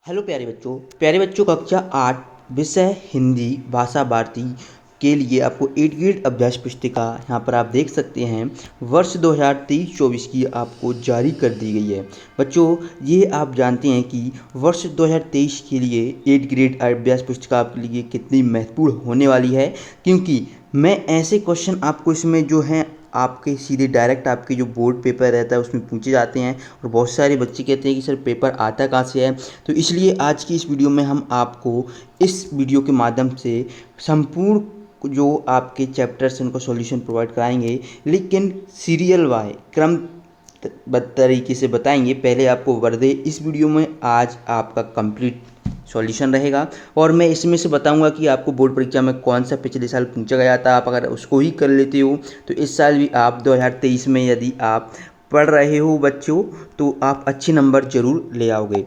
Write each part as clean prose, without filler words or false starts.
Hello प्यारे बच्चों कक्षा 8 विषय हिंदी भाषा भारती के लिए आपको 8 ग्रेड अभ्यास पुस्तिका यहाँ पर आप देख सकते हैं वर्ष 2023-24 की आपको जारी कर दी गई है। बच्चों ये आप जानते हैं कि वर्ष 2023 के लिए 8 ग्रेड अभ्यास पुस्तिका आपके लिए कितनी महत्वपूर्ण होने वाली है, क्योंकि मैं ऐसे क्वेश्चन आपको इसमें जो हैं आपके सीधे डायरेक्ट आपके जो बोर्ड पेपर रहता है उसमें पूछे जाते हैं और बहुत सारे बच्चे कहते हैं कि सर पेपर आता कहाँ से है। तो इसलिए आज की इस वीडियो में हम आपको इस वीडियो के माध्यम से संपूर्ण जो आपके चैप्टर्स हैं उनको सॉल्यूशन प्रोवाइड कराएंगे, लेकिन सीरियल वाई क्रम तरीके से बताएंगे। पहले आपको वर्दे इस वीडियो में आज आपका कंप्लीट सॉल्यूशन रहेगा और मैं इसमें से बताऊंगा कि आपको बोर्ड परीक्षा में कौन सा पिछले साल पूछा गया था। आप अगर उसको ही कर लेते हो तो इस साल भी आप 2023 में यदि आप पढ़ रहे हो बच्चों तो आप अच्छे नंबर जरूर ले आओगे।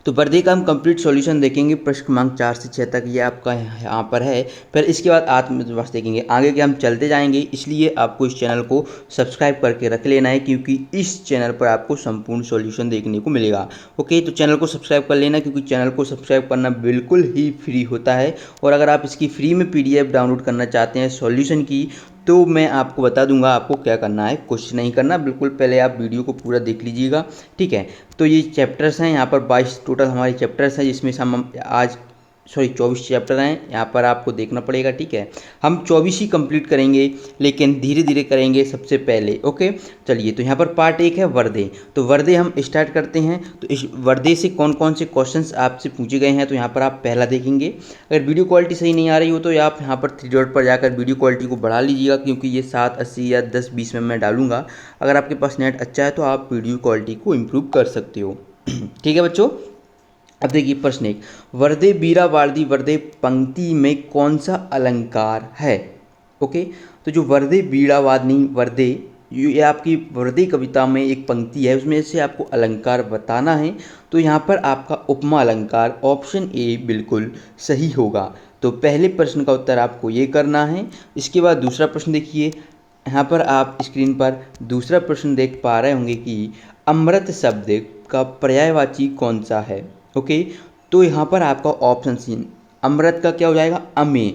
तो वर्दे का हम कंप्लीट सॉल्यूशन देखेंगे, प्रश्न क्रमांक 4 से 6 तक ये आपका यहाँ पर है। फिर इसके बाद आत्मविश्वास देखेंगे, आगे के हम चलते जाएंगे। इसलिए आपको इस चैनल को सब्सक्राइब करके रख लेना है, क्योंकि इस चैनल पर आपको संपूर्ण सॉल्यूशन देखने को मिलेगा। ओके, तो चैनल को सब्सक्राइब कर लेना, क्योंकि चैनल को सब्सक्राइब करना बिल्कुल ही फ्री होता है। और अगर आप इसकी फ्री में PDF डाउनलोड करना चाहते हैं सॉल्यूशन की, तो मैं आपको बता दूंगा आपको क्या करना है। कुछ नहीं करना, बिल्कुल पहले आप वीडियो को पूरा देख लीजिएगा, ठीक है। तो ये चैप्टर्स हैं, यहाँ पर 22 टोटल हमारे चैप्टर्स हैं, जिसमें से हम आज 24 चैप्टर हैं, यहाँ पर आपको देखना पड़ेगा, ठीक है। हम 24 ही कंप्लीट करेंगे, लेकिन धीरे धीरे करेंगे सबसे पहले। ओके, चलिए, तो यहाँ पर पार्ट 1 है वर्दे। तो वर्दे हम स्टार्ट करते हैं। तो इस वर्दे से कौन कौन से क्वेश्चंस आपसे पूछे गए हैं, तो यहाँ पर आप पहला देखेंगे। अगर वीडियो क्वालिटी सही नहीं आ रही हो तो आप यहाँ पर 3 डॉट पर जाकर वीडियो क्वालिटी को बढ़ा लीजिएगा, क्योंकि ये 780 या 1020 में मैं डालूंगा। अगर आपके पास नेट अच्छा है तो आप वीडियो क्वालिटी को इम्प्रूव कर सकते हो। ठीक है बच्चों, अब देखिए प्रश्न 1, वर्दे बीरा वार्दी वर्दे पंक्ति में कौन सा अलंकार है। ओके, तो जो वर्दे बीड़ा वादनी वर्दे, ये आपकी वर्दे कविता में एक पंक्ति है, उसमें से आपको अलंकार बताना है। तो यहाँ पर आपका उपमा अलंकार ऑप्शन ए बिल्कुल सही होगा। तो पहले प्रश्न का उत्तर आपको ये करना है। इसके बाद दूसरा प्रश्न देखिए, यहाँ पर आप स्क्रीन पर दूसरा प्रश्न देख पा रहे होंगे कि अमृत शब्द का पर्यायवाची कौन सा है। ओके, तो यहाँ पर आपका ऑप्शन सी, अमृत का क्या हो जाएगा, अमे।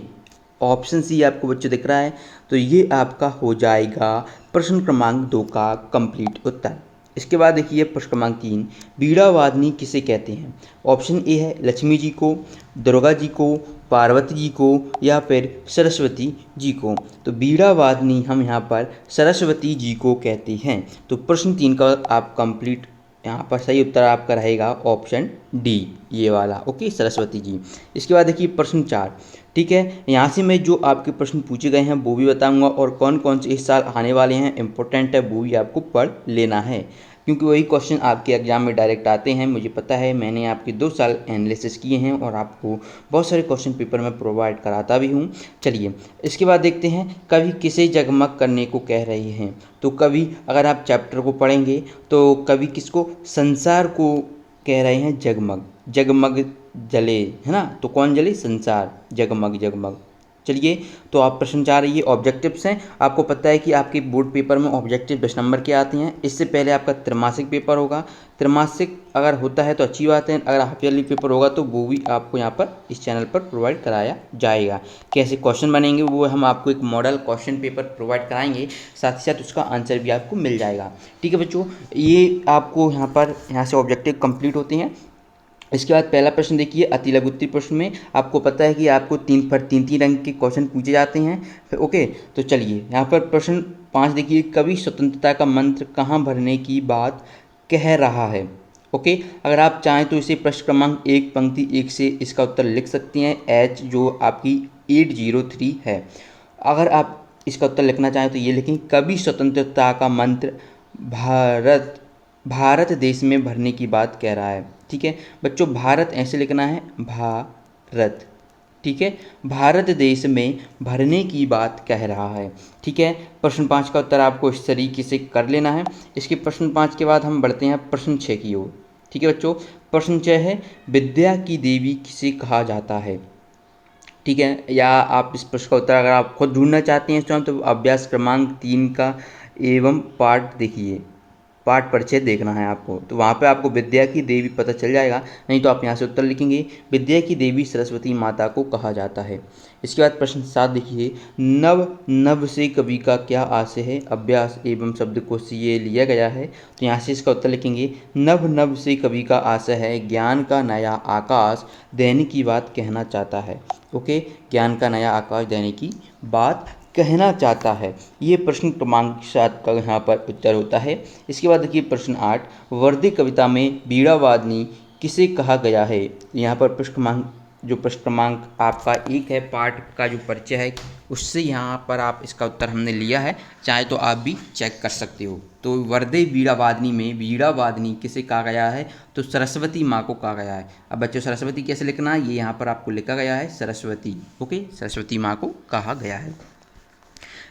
ऑप्शन सी आपको बच्चों दिख रहा है, तो ये आपका हो जाएगा प्रश्न क्रमांक 2 का कंप्लीट उत्तर। इसके बाद देखिए प्रश्न क्रमांक 3, बीड़ा वादनी किसे कहते हैं। ऑप्शन ए है लक्ष्मी जी को, दुर्गा जी को, पार्वती जी को, या फिर सरस्वती जी को। तो बीड़ा वादनी हम यहाँ पर सरस्वती जी को कहते हैं। तो प्रश्न 3 का आप कंप्लीट, यहाँ पर सही उत्तर आपका रहेगा ऑप्शन डी, ये वाला। ओके, सरस्वती जी। इसके बाद देखिए प्रश्न 4, ठीक है। यहाँ से मैं जो आपके प्रश्न पूछे गए हैं वो भी बताऊंगा, और कौन कौन से इस साल आने वाले हैं इंपॉर्टेंट है वो भी आपको पढ़ लेना है, क्योंकि वही क्वेश्चन आपके एग्जाम में डायरेक्ट आते हैं। मुझे पता है, मैंने आपके 2 साल एनालिसिस किए हैं और आपको बहुत सारे क्वेश्चन पेपर में प्रोवाइड कराता भी हूँ। चलिए, इसके बाद देखते हैं कवि किसे जगमग करने को कह रहे हैं। तो कवि, अगर आप चैप्टर को पढ़ेंगे तो कवि किसको, संसार को कह रहे हैं जगमग। जगमग जले, है ना, तो कौन जले, संसार, जगमग जगमग। चलिए, तो आप प्रश्न 4, ये ऑब्जेक्टिव्स हैं। आपको पता है कि आपके बोर्ड पेपर में ऑब्जेक्टिव 10 नंबर के आते हैं। इससे पहले आपका त्रैमासिक पेपर होगा। त्रैमासिक अगर होता है तो अच्छी बात है, अगर हाफ ईयरली पेपर होगा तो वो भी आपको यहाँ पर इस चैनल पर प्रोवाइड कराया जाएगा। कैसे क्वेश्चन बनेंगे वो हम आपको एक मॉडल क्वेश्चन पेपर प्रोवाइड कराएंगे, साथ ही साथ उसका आंसर भी आपको मिल जाएगा। ठीक है बच्चों, ये आपको यहाँ से ऑब्जेक्टिव कंप्लीट होते हैं। इसके बाद पहला प्रश्न देखिए, अति लघु उत्तरीय प्रश्न में आपको पता है कि आपको 3 पर 3 रंग के क्वेश्चन पूछे जाते हैं। ओके, तो चलिए यहाँ पर प्रश्न 5 देखिए, कवि स्वतंत्रता का मंत्र कहाँ भरने की बात कह रहा है। ओके, अगर आप चाहें तो इसे प्रश्न क्रमांक 1 पंक्ति 1 से इसका उत्तर लिख सकती हैं, एच जो आपकी 803 है। अगर आप इसका उत्तर लिखना चाहें तो ये लिखें, कवि स्वतंत्रता का मंत्र भारत देश में भरने की बात कह रहा है। ठीक है बच्चों, भारत ऐसे लिखना है, भारत, ठीक है, भारत देश में भरने की बात कह रहा है। ठीक है, प्रश्न 5 का उत्तर आपको इस तरीके से कर लेना है। इसके प्रश्न 5 के बाद हम बढ़ते हैं प्रश्न 6 की ओर। ठीक है बच्चों, प्रश्न 6 है, विद्या की देवी किसे कहा जाता है। ठीक है, या आप इस प्रश्न का उत्तर अगर आप खुद ढूंढना चाहते हैं तो अभ्यास क्रमांक 3 का एवं पाठ देखिए, पाठ परिचय देखना है आपको, तो वहाँ पे आपको विद्या की देवी पता चल जाएगा, नहीं तो आप यहाँ से उत्तर लिखेंगे विद्या की देवी सरस्वती माता को कहा जाता है। इसके बाद प्रश्न 7 देखिए, नव नव से कवि का क्या आशय है, अभ्यास एवं शब्दकोश से ये लिया गया है, तो यहाँ से इसका उत्तर लिखेंगे नव नव से कवि का आशय है ज्ञान का नया आकाश देने की बात कहना चाहता है। ओके, ज्ञान का नया आकाश देने की बात कहना चाहता है। ये प्रश्न क्रमांक 7 का यहाँ पर उत्तर होता है। इसके बाद देखिए प्रश्न 8, वर्दी कविता में बीड़ावादनी किसे कहा गया है। यहाँ पर प्रश्न क्रमांक आपका 1 है, पाठ का जो परिचय है उससे यहाँ पर आप इसका उत्तर हमने लिया है, चाहे तो आप भी चेक कर सकते हो। तो वर्दे बीड़ावादनी में बीड़ावादनी किसे कहा गया है, तो सरस्वती माँ को कहा गया है। अब बच्चों सरस्वती कैसे लिखना है, ये यहाँ पर आपको लिखा गया है सरस्वती। ओके, सरस्वती माँ को कहा गया है।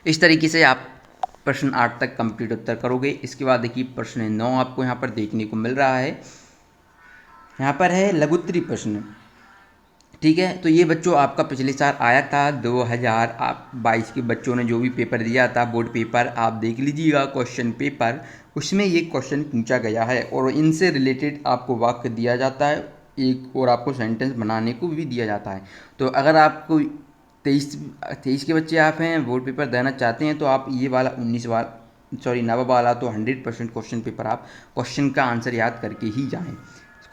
इस तरीके से आप प्रश्न 8 तक कंप्लीट उत्तर करोगे। इसके बाद देखिए प्रश्न 9 आपको यहाँ पर देखने को मिल रहा है, यहाँ पर है लघुत्तरी प्रश्न। ठीक है, तो ये बच्चों आपका पिछले साल आया था 2022 के बच्चों ने जो भी पेपर दिया था बोर्ड पेपर, आप देख लीजिएगा क्वेश्चन पेपर, उसमें ये क्वेश्चन पूछा गया है और इनसे रिलेटेड आपको वाक्य दिया जाता है एक, और आपको सेंटेंस बनाने को भी दिया जाता है। तो अगर आपको 23 के बच्चे आप हैं, बोर्ड पेपर देना चाहते हैं, तो आप ये वाला 9 वाला तो 100% क्वेश्चन पेपर आप क्वेश्चन का आंसर याद करके ही जाएं।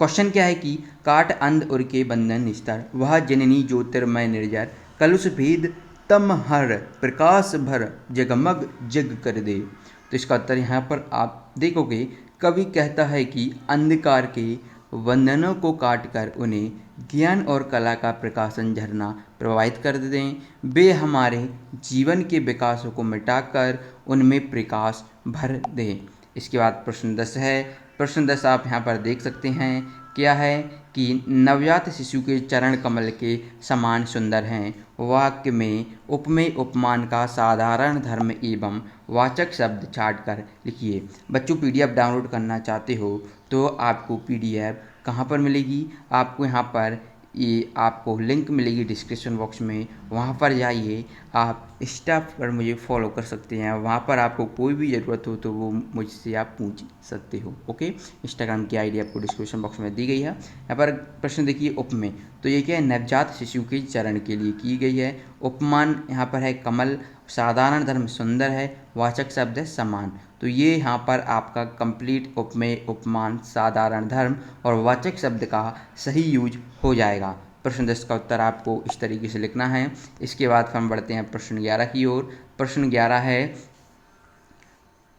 क्वेश्चन क्या है कि काट अंध उर के बंधन निस्तर, वह जननी ज्योतिर्मय निर्जर, कलुष भेद तम हर, प्रकाश भर जगमग जग कर दे। तो इसका उत्तर यहाँ पर आप देखोगे, कवि कहता है कि अंधकार के बंधनों को काटकर उन्हें ज्ञान और कला का प्रकाशन झरना प्रवाहित कर दें, वे हमारे जीवन के विकासों को मिटाकर उनमें प्रकाश भर दें। इसके बाद प्रश्न 10 है, प्रश्न 10 आप यहाँ पर देख सकते हैं, क्या है कि नवजात शिशु के चरण कमल के समान सुंदर हैं, वाक्य में उपमेय उपमान का साधारण धर्म एवं वाचक शब्द छांटकर लिखिए। बच्चों पीडीएफ डाउनलोड करना चाहते हो तो आपको पीडीएफ कहाँ पर मिलेगी, आपको यहाँ पर ये आपको लिंक मिलेगी डिस्क्रिप्शन बॉक्स में, वहाँ पर जाइए, आप इंस्टा पर मुझे फॉलो कर सकते हैं, वहाँ पर आपको कोई भी ज़रूरत हो तो वो मुझसे आप पूछ सकते हो। ओके, इंस्टाग्राम की आईडी आपको डिस्क्रिप्शन बॉक्स में दी गई है। यहाँ पर प्रश्न देखिए उपमेय, तो ये क्या है, नवजात शिशु के चरण के लिए की गई है। उपमान यहाँ पर है कमल, साधारण धर्म सुंदर है, वाचक शब्द है समान। तो ये यहाँ पर आपका कंप्लीट उपमेय उपमान साधारण धर्म और वाचक शब्द का सही यूज हो जाएगा। प्रश्न 10 का उत्तर आपको इस तरीके से लिखना है। इसके बाद हम बढ़ते हैं प्रश्न 11 की ओर। प्रश्न 11 है,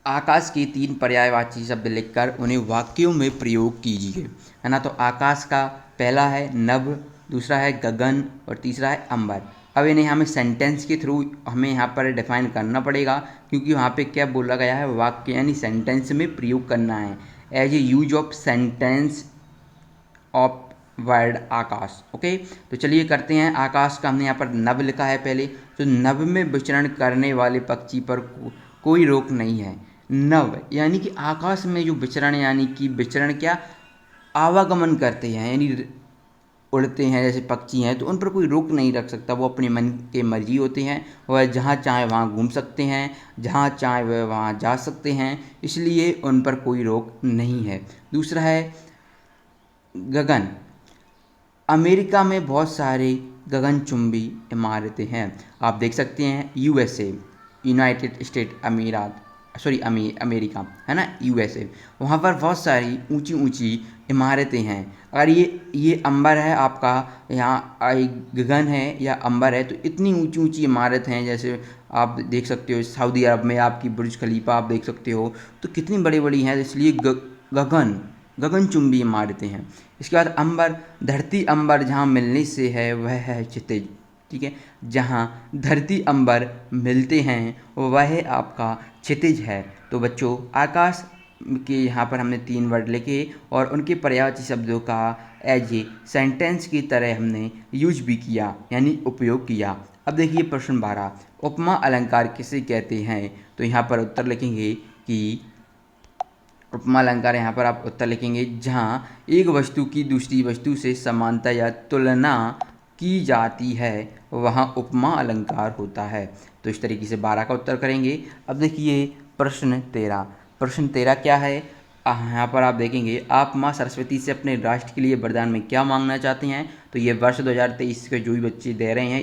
आकाश के 3 पर्यायवाची शब्द लिखकर उन्हें वाक्यों में प्रयोग कीजिए, है ना। तो आकाश का पहला है नभ, दूसरा है गगन और तीसरा है अंबर। अब इन्हें हमें सेंटेंस के थ्रू हमें यहाँ पर डिफाइन करना पड़ेगा, क्योंकि वहाँ पे क्या बोला गया है, वाक्य यानी सेंटेंस में प्रयोग करना है, as a use of sentence of word आकाश। ओके, तो चलिए करते हैं। आकाश का हमने यहाँ पर नभ लिखा है पहले, तो नभ में विचरण करने वाले पक्षी पर कोई रोक नहीं है। नभ यानी कि आकाश में जो विचरण, यानी कि विचरण क्या, आवागमन करते हैं, यानी उड़ते हैं जैसे पक्षी हैं, तो उन पर कोई रोक नहीं रख सकता, वो अपने मन के मर्जी होते हैं, वह जहाँ चाहे वहाँ घूम सकते हैं, जहाँ चाहे वह वहाँ जा सकते हैं, इसलिए उन पर कोई रोक नहीं है। दूसरा है गगन, अमेरिका में बहुत सारे गगनचुंबी इमारतें हैं, आप देख सकते हैं, यूएसए यूनाइटेड स्टेट अमेरिका, है ना, यूएसए, वहाँ पर बहुत सारी ऊंची ऊंची इमारतें हैं। अगर ये अंबर है आपका, यहाँ गगन है या अंबर है, तो इतनी ऊंची ऊंची इमारत हैं, जैसे आप देख सकते हो सऊदी अरब में आपकी बुर्ज खलीफा आप देख सकते हो, तो कितनी बड़ी बड़ी हैं, इसलिए गगनचुंबी इमारतें हैं। इसके बाद अंबर, धरती अंबर जहाँ मिलने से है वह है क्षितिज, ठीक है, जहाँ धरती अंबर मिलते हैं वह आपका क्षितिज है। तो बच्चों आकाश के यहाँ पर हमने 3 वर्ड लिखे और उनके पर्यायवाची शब्दों का एज ए सेंटेंस की तरह हमने यूज भी किया, यानी उपयोग किया। अब देखिए प्रश्न 12, उपमा अलंकार किसे कहते हैं, तो यहाँ पर उत्तर लिखेंगे कि उपमा अलंकार, यहाँ पर आप उत्तर लिखेंगे जहाँ एक वस्तु की दूसरी वस्तु से समानता या तुलना की जाती है वहाँ उपमा अलंकार होता है। तो इस तरीके से 12 का उत्तर करेंगे। अब देखिए प्रश्न 13, प्रश्न 13 क्या है, यहाँ पर आप देखेंगे आप माँ सरस्वती से अपने राष्ट्र के लिए वरदान में क्या मांगना चाहते हैं। तो ये वर्ष 2023 के जो भी बच्चे दे रहे हैं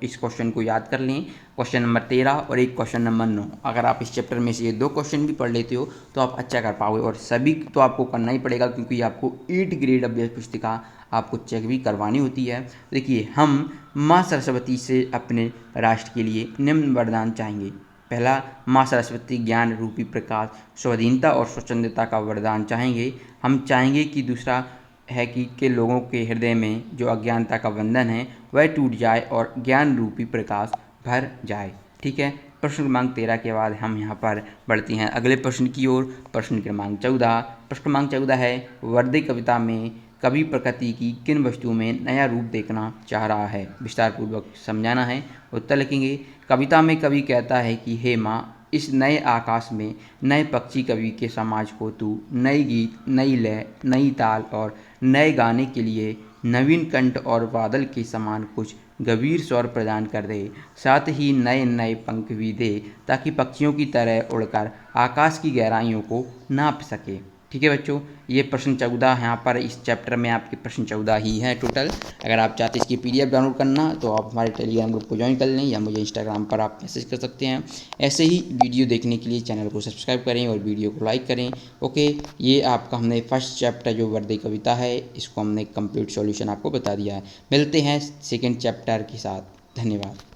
इस क्वेश्चन को याद कर लें। क्वेश्चन नंबर 13 और एक क्वेश्चन नंबर 9, अगर आप इस चैप्टर में से ये 2 क्वेश्चन भी पढ़ लेते हो तो आप अच्छा कर पाओगे। और सभी तो आपको करना ही पड़ेगा क्योंकि आपको 8 ग्रेड अभ्यास पुस्तिका आपको चेक भी करवानी होती है। देखिए, हम माँ सरस्वती से अपने राष्ट्र के लिए निम्न वरदान चाहेंगे। पहला, माँ सरस्वती ज्ञान रूपी प्रकाश, स्वाधीनता और स्वच्छंदता का वरदान चाहेंगे। हम चाहेंगे कि दूसरा है कि लोगों के हृदय में जो अज्ञानता का बंधन है वह टूट जाए और ज्ञान रूपी प्रकाश भर जाए। ठीक है, प्रश्न क्रमांक 13 के बाद हम यहाँ पर बढ़ते हैं अगले प्रश्न की ओर। प्रश्न क्रमांक 14, प्रश्न क्रमांक 14 है, वर्दे कविता में कवि प्रकृति की किन वस्तुओं में नया रूप देखना चाह रहा है। विस्तार पूर्वक समझाना है। उत्तर लिखेंगे। कविता में कवि कहता है कि हे माँ, इस नए आकाश में नए पक्षी कवि के समाज को तू नई गीत, नई लय, नई ताल और नए गाने के लिए नवीन कंठ और बादल के समान कुछ गंभीर स्वर प्रदान कर दे, साथ ही नए नए पंख भी दे ताकि पक्षियों की तरह उड़कर आकाश की गहराइयों को नाप सके। ठीक है बच्चों, ये प्रश्न 14 यहाँ पर इस चैप्टर में आपके प्रश्न 14 ही हैं टोटल। अगर आप चाहते हैं इसकी PDF डाउनलोड करना तो आप हमारे टेलीग्राम ग्रुप को ज्वाइन कर लें या मुझे इंस्टाग्राम पर आप मैसेज कर सकते हैं। ऐसे ही वीडियो देखने के लिए चैनल को सब्सक्राइब करें और वीडियो को लाइक करें। ओके, ये आपका हमने फर्स्ट चैप्टर जो वर्दे कविता है इसको हमने कंप्लीट सॉल्यूशन आपको बता दिया है। मिलते हैं सेकेंड चैप्टर के साथ। धन्यवाद।